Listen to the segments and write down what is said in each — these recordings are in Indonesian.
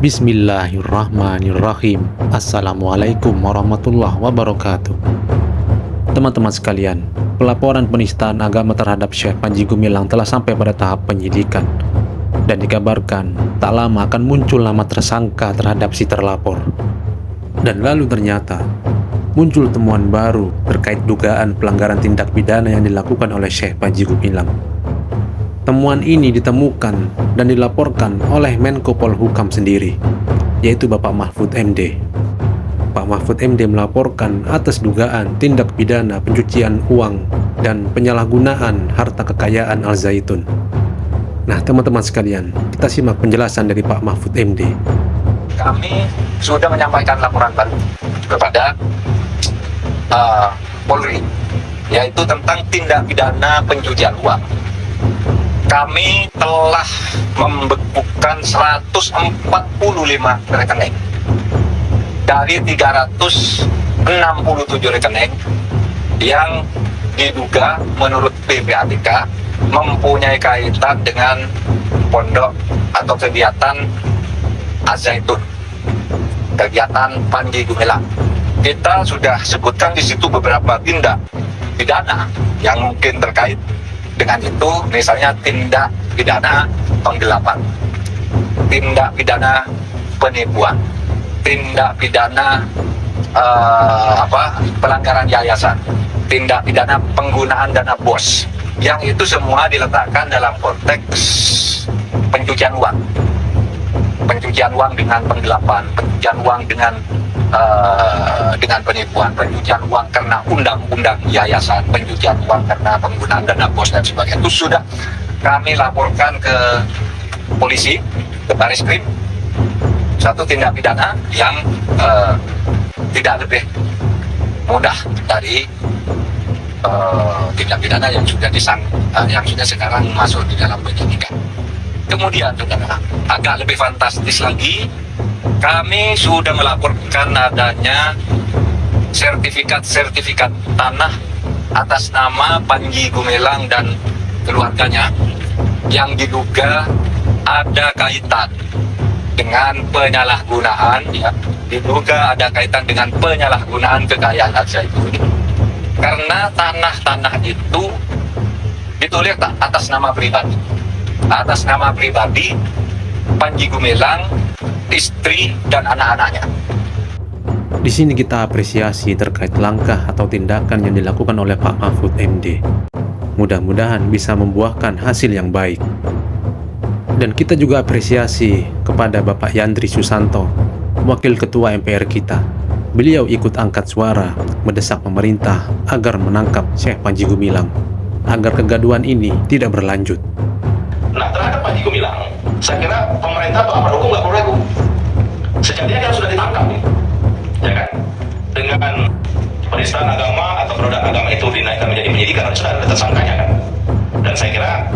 Bismillahirrahmanirrahim. Assalamualaikum warahmatullahi wabarakatuh. Teman-teman sekalian, pelaporan penistaan agama terhadap Syekh Panji Gumilang telah sampai pada tahap penyidikan, dan dikabarkan tak lama akan muncul nama tersangka terhadap si terlapor. Dan lalu ternyata muncul temuan baru terkait dugaan pelanggaran tindak pidana yang dilakukan oleh Syekh Panji Gumilang. Temuan ini ditemukan dan dilaporkan oleh Menko Polhukam sendiri, yaitu Bapak Mahfud MD. Pak Mahfud MD melaporkan atas dugaan tindak pidana pencucian uang dan penyalahgunaan harta kekayaan Al Zaitun. Nah, teman-teman sekalian, kita simak penjelasan dari Pak Mahfud MD. Kami sudah menyampaikan laporan baru kepada Polri, yaitu tentang tindak pidana pencucian uang. Kami telah membekukan 145 rekening dari 367 rekening yang diduga menurut PPATK mempunyai kaitan dengan pondok atau kegiatan Al Zaitun, kegiatan Panji Gumilang. Kita sudah sebutkan di situ beberapa tindak pidana yang mungkin terkait dengan itu, misalnya tindak pidana penggelapan, tindak pidana penipuan, tindak pidana pelanggaran yayasan, tindak pidana penggunaan dana BOS, yang itu semua diletakkan dalam konteks pencucian uang. Pencucian uang dengan penggelapan, pencucian uang dengan penipuan, pencucian uang karena undang-undang yayasan, pencucian uang karena penggunaan dana BOS dan sebagainya. Itu sudah kami laporkan ke polisi, ke Baris Krim. Satu tindak pidana yang tidak lebih mudah dari tindak pidana yang sudah sekarang masuk di dalam penyidikan. Kemudian, saudara, agak lebih fantastis lagi, kami sudah melaporkan adanya sertifikat tanah atas nama Panji Gumilang dan keluarganya yang diduga ada kaitan dengan penyalahgunaan, diduga ada kaitan dengan penyalahgunaan kekayaan Al Zaitun, karena tanah-tanah itu ditulis atas nama pribadi Panji Gumilang, istri dan anak-anaknya. Di sini kita apresiasi terkait langkah atau tindakan yang dilakukan oleh Pak Mahfud MD. Mudah-mudahan bisa membuahkan hasil yang baik. Dan kita juga apresiasi kepada Bapak Yandri Susanto, Wakil Ketua MPR kita. Beliau ikut angkat suara mendesak pemerintah agar menangkap Syekh Panji Gumilang, agar kegaduhan ini tidak berlanjut. Nah, terhadap Panji Gumilang, saya kira pemerintah atau aparat hukum nggak perlu ragu. Sejatinya dia sudah ditangkap, ya kan? Dengan penistaan agama atau penodaan agama itu dinaikkan menjadi penyidikan, sudah ada tersangkanya kan? Dan saya kira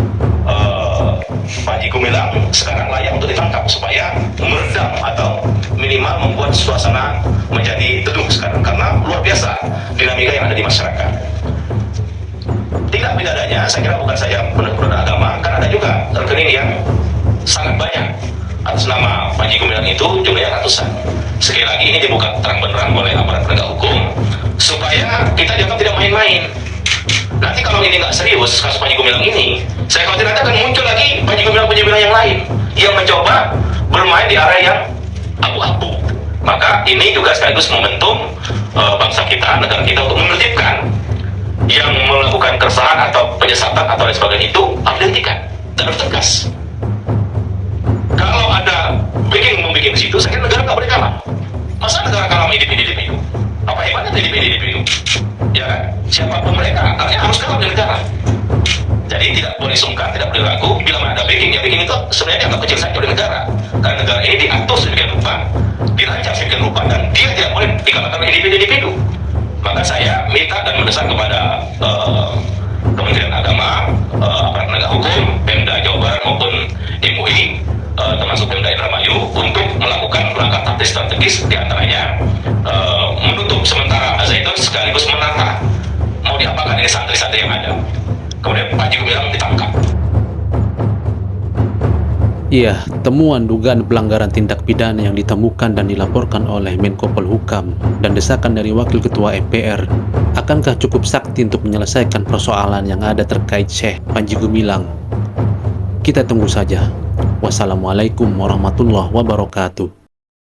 Panji Gumilang sekarang layak untuk ditangkap supaya meredam atau minimal membuat suasana menjadi teduh sekarang, karena luar biasa dinamika yang ada di masyarakat. Tindak pidananya saya kira bukan saja penodaan agama, karena ada juga rekening yang sangat banyak atas nama Panji Gumilang, itu jumlahnya ratusan. Sekali lagi ini dibuka terang benderang oleh aparat penegak hukum supaya kita dianggap tidak main-main. Nanti kalau ini nggak serius kasus Panji Gumilang ini, saya khawatir nanti akan muncul lagi Panji Gumilang yang lain yang mencoba bermain di area yang abu-abu. Maka ini juga sekaligus momentum bangsa kita, negara kita untuk menertibkan yang melakukan keresahan atau penyesatan atau lain sebagainya, itu harus dihentikan dan harus tegas. Kalau ada membuat di situ, saya kira negara nggak boleh kalah. Masa negara kalah sama individu? Apa hebatnya individu? Ya kan? Siapapun mereka, artinya harus kalah dengan negara. Jadi tidak boleh sungkan, tidak boleh ragu. Bila mana ada backing, ya backing itu sebenarnya dianggap kecil saja oleh negara. Karena negara ini diatur sedemikian rupa, dirancang sedemikian rupa, dan dia tidak boleh dikalahkan oleh individu. Maka saya minta dan mendesak kepada Kementerian Agama, aparat penegak hukum, Pemda Jawa Barat maupun MUI, termasuk Pemda Indramayu, untuk melakukan langkah taktis strategis, diantaranya menutup sementara Al Zaitun sekaligus menata mau diapakan ini santri-santri yang ada. Kemudian Panji Gumilang ditangkap. Iya, temuan dugaan pelanggaran tindak pidana yang ditemukan dan dilaporkan oleh Menko Polhukam dan desakan dari Wakil Ketua MPR, akankah cukup sakti untuk menyelesaikan persoalan yang ada terkait Syekh Panji Gumilang? Kita tunggu saja. Wassalamualaikum warahmatullahi wabarakatuh.